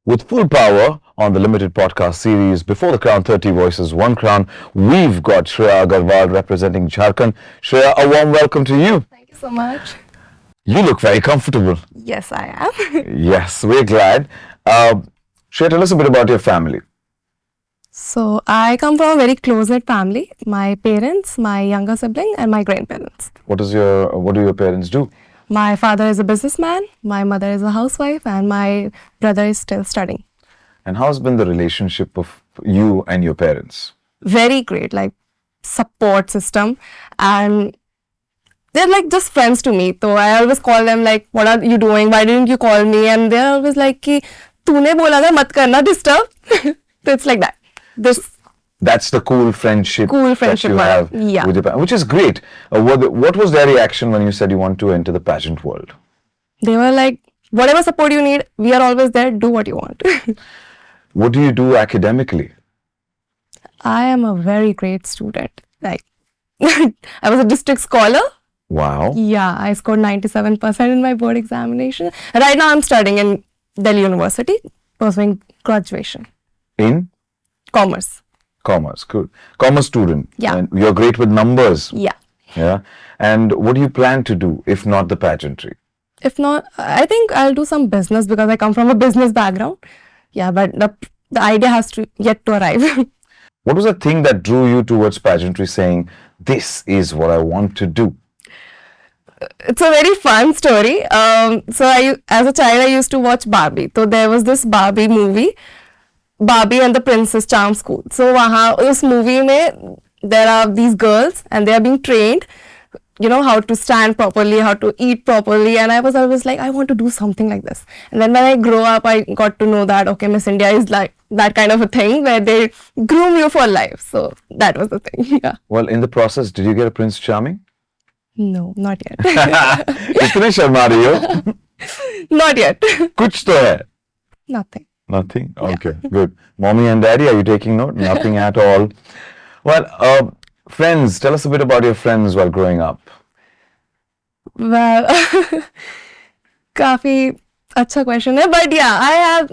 With full power on the limited podcast series Before the Crown 30 Voices, One Crown, we've got Shreya Agarwal representing Jharkhand. Shreya, a warm welcome to you. Thank you so much. You look very comfortable. Yes, I am. Yes, we're glad. Shreya, tell us a bit about your family. So, I come from a very close-knit family. My parents, my younger sibling, and my grandparents. What do your parents do? My father is a businessman, my mother is a housewife, and my brother is still studying. And how's been the relationship of you and your parents? Very great, like support system, and they're like just friends to me. So I always call them like, what are you doing? Why didn't you call me? And they're always like, ki, तूने बोला था मत करना disturb. So it's like that. That's the cool friendship that you have yeah. with your parents, which is great. What was their reaction when you said you want to enter the pageant world? They were like, whatever support you need, we are always there. Do what you want. What do you do academically? I am a very great student. Like, I was a district scholar. Wow. Yeah, I scored 97% in my board examination. Right now, I'm studying in Delhi University, pursuing graduation. In? Commerce. Commerce, good. Commerce student. Yeah. And you're great with numbers. Yeah. Yeah. And what do you plan to do if not the pageantry? If not, I think I'll do some business because I come from a business background. Yeah, but the idea has to yet to arrive. What was the thing that drew you towards pageantry saying, this is what I want to do? It's a very fun story. So as a child, I used to watch Barbie. So there was this Barbie movie, Barbie and the Princess Charm School. So wahan, us movie mein, there are these girls and they are being trained, you know, how to stand properly, how to eat properly. And I was always like, I want to do something like this. And then when I grow up, I got to know that, okay, Miss India is like that kind of a thing where they groom you for life. So that was the thing, yeah. Well, in the process, did you get a Prince Charming? No, not yet. इतने शर्मा रही हो? Not yet. कुछ तो है. Nothing. Nothing? Okay, good. Mommy and daddy, are you taking note? Nothing at all. Well, friends, tell us a bit about your friends while growing up. Well, काफी अच्छा question है, but yeah, I have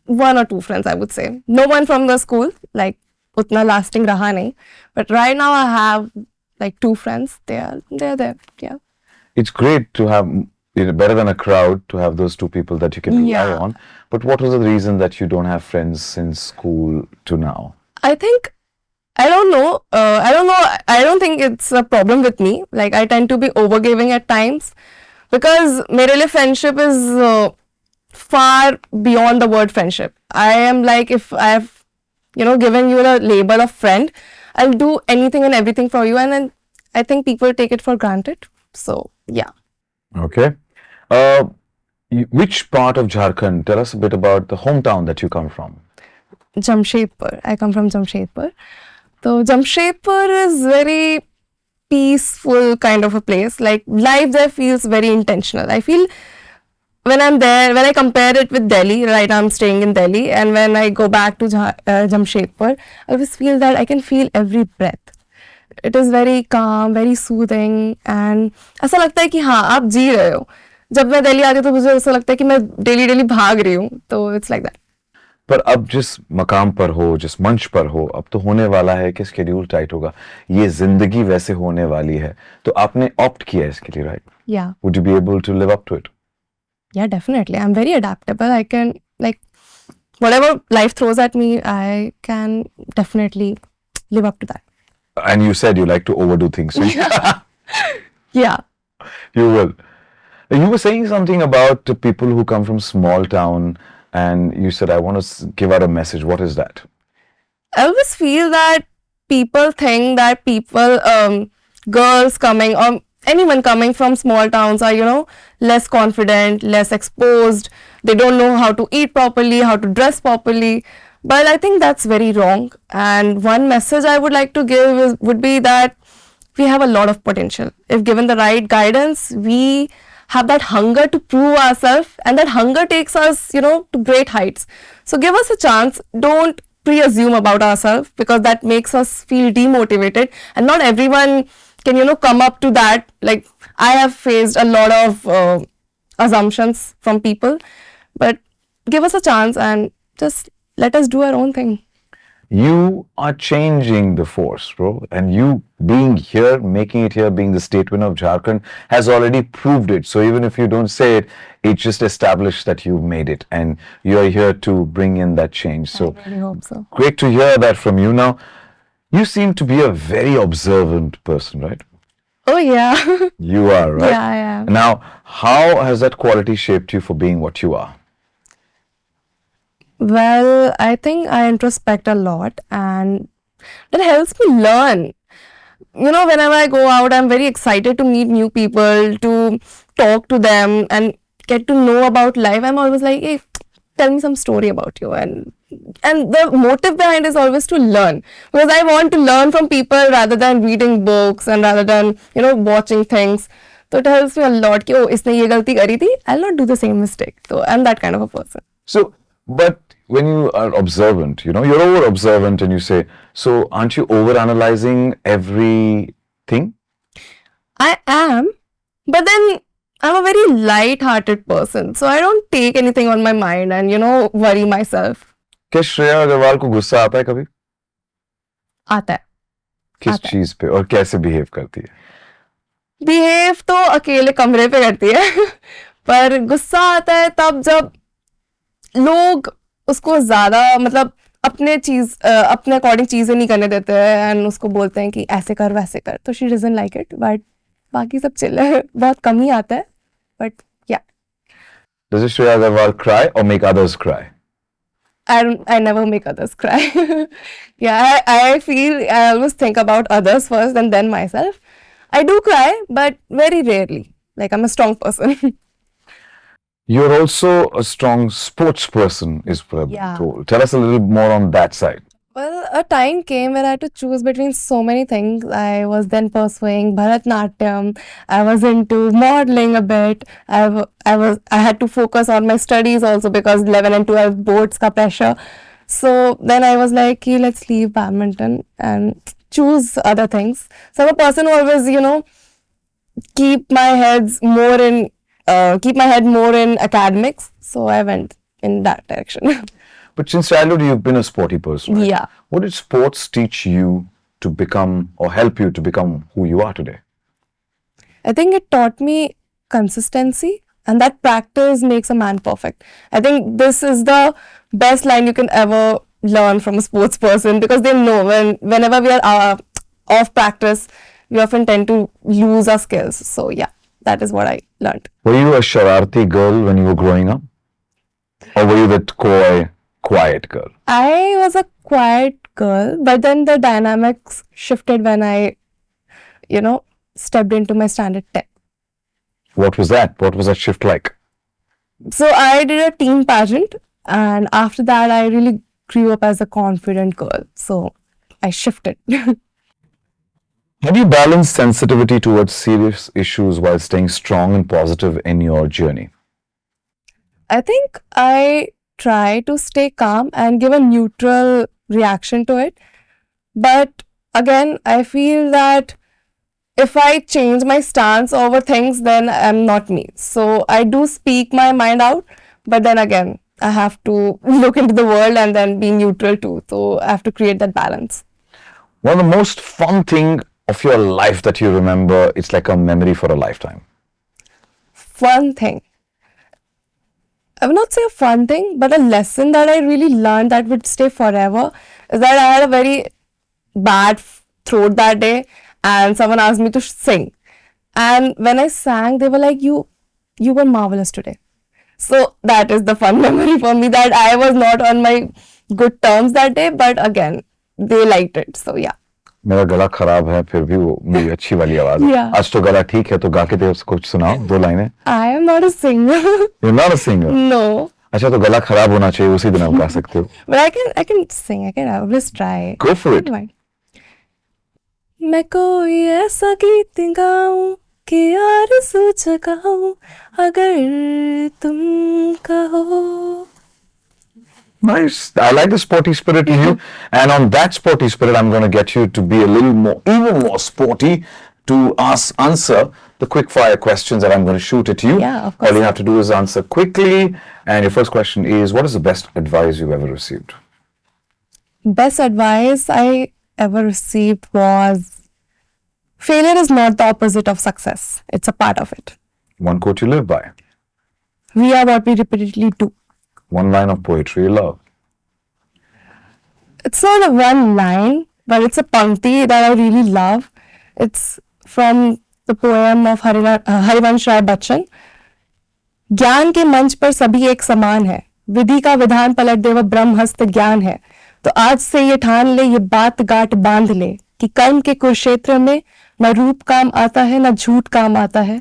one or two friends, I would say. No one from the school, like उतना lasting रहा नहीं. But right now I have like two friends. They're there. Yeah. It's great to have, better than a crowd, to have those two people that you can rely on. But what was the reason that you don't have friends since school to now? I think, I don't know. I don't think it's a problem with me. Like, I tend to be overgiving at times because मेरे लिए friendship is far beyond the word friendship. I am like, if I've, given you a label of friend, I'll do anything and everything for you. And then I think people take it for granted. So, yeah. Okay. Which part of Jharkhand? Tell us a bit about the hometown that you come from. Jamshedpur. I come from Jamshedpur. So, Jamshedpur is very peaceful kind of a place. Like, life there feels very intentional. I feel when I'm there, when I compare it with Delhi, right, I'm staying in Delhi, and when I go back to Jamshedpur, I always feel that I can feel every breath. It is very calm, very soothing, and ऐसा लगता है कि हाँ आप जी रहे हो. जब मैं दिल्ली आती हूँ तो मुझे ऐसा लगता है कि मैं डेली भाग रही हूँ. तो it's like that. पर अब जिस मकाम पर हो, जिस मंच पर हो, अब तो होने वाला है कि स्केड्यूल टाइट होगा. ये जिंदगी वैसे होने वाली है. तो आपने ऑप्ट किया इसके लिए, right? Yeah. Would you be able to live up to it? Yeah, definitely. I'm very adaptable. I can, like, whatever life throws at me, I can definitely live up to that. And you said you like to overdo things. So Yeah. You will. You were saying something about people who come from small town, and you said, I want to give out a message. What is that? I always feel that people think that girls coming or anyone coming from small towns are, less confident, less exposed. They don't know how to eat properly, how to dress properly. But I think that's very wrong. And one message I would like to give would be that we have a lot of potential. If given the right guidance, we have that hunger to prove ourselves, and that hunger takes us, to great heights. So give us a chance. Don't pre-assume about ourselves, because that makes us feel demotivated, and not everyone can, come up to that. Like, I have faced a lot of assumptions from people, but give us a chance and just let us do our own thing. You are changing the force, bro. And you being here, making it here, being the state winner of Jharkhand has already proved it. So even if you don't say it, it just established that you've made it and you're here to bring in that change. So I really hope so. great to hear that from you. Now, you seem to be a very observant person, right? Oh yeah. You are, right? Yeah, I am. Now, how has that quality shaped you for being what you are? Well, I think I introspect a lot, and that helps me learn. Whenever I go out, I'm very excited to meet new people, to talk to them and get to know about life. I'm always like, hey, tell me some story about you. And the motive behind is always to learn, because I want to learn from people rather than reading books and rather than, watching things. So it helps me a lot. Ki, oh, isne ye galti kari thi, I'll not do the same mistake. So I'm that kind of a person. So, but when you are observant, you're over observant and you say, so aren't you over analyzing everything? I am, but then I'm a very light-hearted person, so I don't take anything on my mind and worry myself. क्या श्रेया अग्रवाल को गुस्सा आता है कभी? आता है. किस आता है. चीज पे और कैसे बिहेव करती है? बिहेव तो अकेले कमरे पे करती है पर गुस्सा आता है तब जब लोग उसको ज्यादा मतलब अपने अकॉर्डिंग चीजें नहीं करने देते हैं एंड उसको बोलते हैं कि ऐसे कर वैसे कर, तो she doesn't like it. But बाकी सब चिल है, बहुत कम ही आता है, बट या. Does Shreya Agarwal cry or make others cry? I never make others cry. Yeah, I feel I always think about others first and then myself. I do cry, but very rarely. Like, I'm a strong person. You're also a strong sports person, is what I'm Yeah. told. Tell us a little more on that side. Well, a time came where I had to choose between so many things. I was then pursuing Bharatnatyam. I was into modeling a bit. I had to focus on my studies also because 11 and 12 boards ka pressure. So then I was like, hey, let's leave badminton and choose other things. So I'm a person who always, keep my head more in academics. So I went in that direction. But since childhood, you've been a sporty person, right? Yeah. What did sports teach you to become or help you to become who you are today? I think it taught me consistency, and that practice makes a man perfect. I think this is the best line you can ever learn from a sports person, because they know whenever we are off practice, we often tend to lose our skills. So yeah, that is what I learned. Were you a shararti girl when you were growing up? Or were you that coy, quiet girl? I was a quiet girl, but then the dynamics shifted when I, stepped into my standard 10. What was that? What was that shift like? So I did a teen pageant, and after that I really grew up as a confident girl. So I shifted. How do you balance sensitivity towards serious issues while staying strong and positive in your journey? I think I try to stay calm and give a neutral reaction to it. But again, I feel that if I change my stance over things, then I'm not me. So I do speak my mind out, but then again, I have to look into the world and then be neutral too. So I have to create that balance. One of the most fun thing of your life that you remember, it's like a memory for a lifetime. Fun thing. I would not say a fun thing, but a lesson that I really learned that would stay forever is that I had a very bad throat that day, and someone asked me to sing. And when I sang, they were like, you were marvelous today. So that is the fun memory for me, that I was not on my good terms that day, but again, they liked it. So yeah. मेरा गला खराब है फिर भी वो मेरी अच्छी वाली आवाज है. Yeah. आज तो गला ठीक है तो गा के दे कुछ सुनाओ 2 लाइनें. I am not a singer. You're not a singer. No. अच्छा, तो गला खराब होना चाहिए उसी दिन आप गा सकते हो. But I can sing. I can always try. Go for it. Don't mind. मैं कोई ऐसा गीत गाऊं कि आरज़ू जगाऊं अगर तुम कहो. Nice. I like the sporty spirit in you. And on that sporty spirit, I'm going to get you to be a little more, even more sporty to answer the quick fire questions that I'm going to shoot at you. Yeah, of course. All you have to do is answer quickly. And your first question is, what is the best advice you've ever received? Best advice I ever received was failure is not the opposite of success. It's a part of it. One quote you live by. We are what we repeatedly do. One line of poetry you love. It's not a one line, but it's a pankti that I really love. It's from the poem of Harivansh Rai Bachchan. ज्ञान के मंच पर सभी एक समान है, विधि का विधान पलट दे वह ब्रह्महस्त ज्ञान है. तो आज से ये ठान ले, ये बात गांठ बांध ले कि कर्म के कुरुक्षेत्र में न रूप काम आता है, न झूठ काम आता है,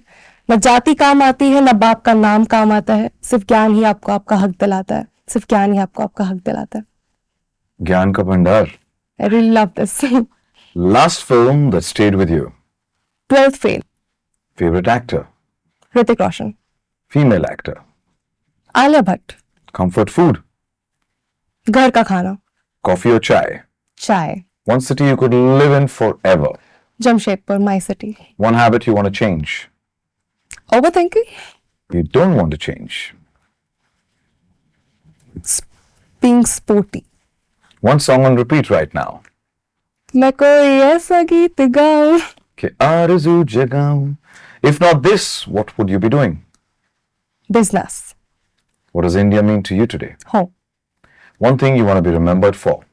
न जाति काम आती है, न बाप का नाम काम आता है. सिर्फ ज्ञान ही आपको आपका हक दिलाता है. सिर्फ ज्ञान ही आपको आपका हक दिलाता है. Gyan ka bhandar. I really love this. Last film that stayed with you. 12th fail. Favorite actor. Hrithik Roshan. Female actor. Alia Bhatt. Comfort food. घर का खाना. Coffee or chai. Chai. One city you could live in forever. Jamshedpur, my city. One habit you want to change. Overthinking. You don't want to change. Being sporty. One song on repeat right now. मैं कोई ऐसा गीत गाऊं. Ke aarzu jagaun. If not this, what would you be doing? Business. What does India mean to you today? Home. One thing you want to be remembered for.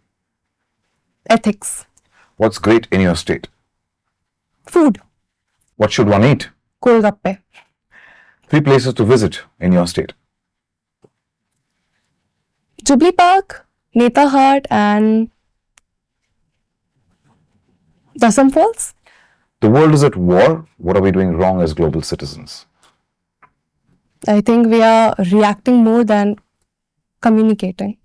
Ethics. What's great in your state? Food. What should one eat? Golgappe. 3 places to visit in your state. Jubilee Park, Neta Hart, and Dasam Falls. The world is at war. What are we doing wrong as global citizens? I think we are reacting more than communicating.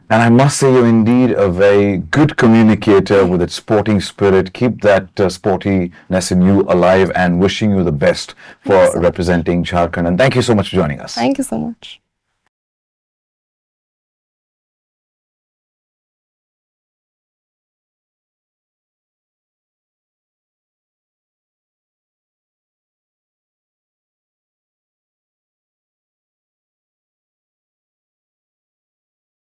And I must say, you're indeed a very good communicator with its sporting spirit. Keep that sportiness in you alive, and wishing you the best for representing Jharkhand. And thank you so much for joining us. Thank you so much.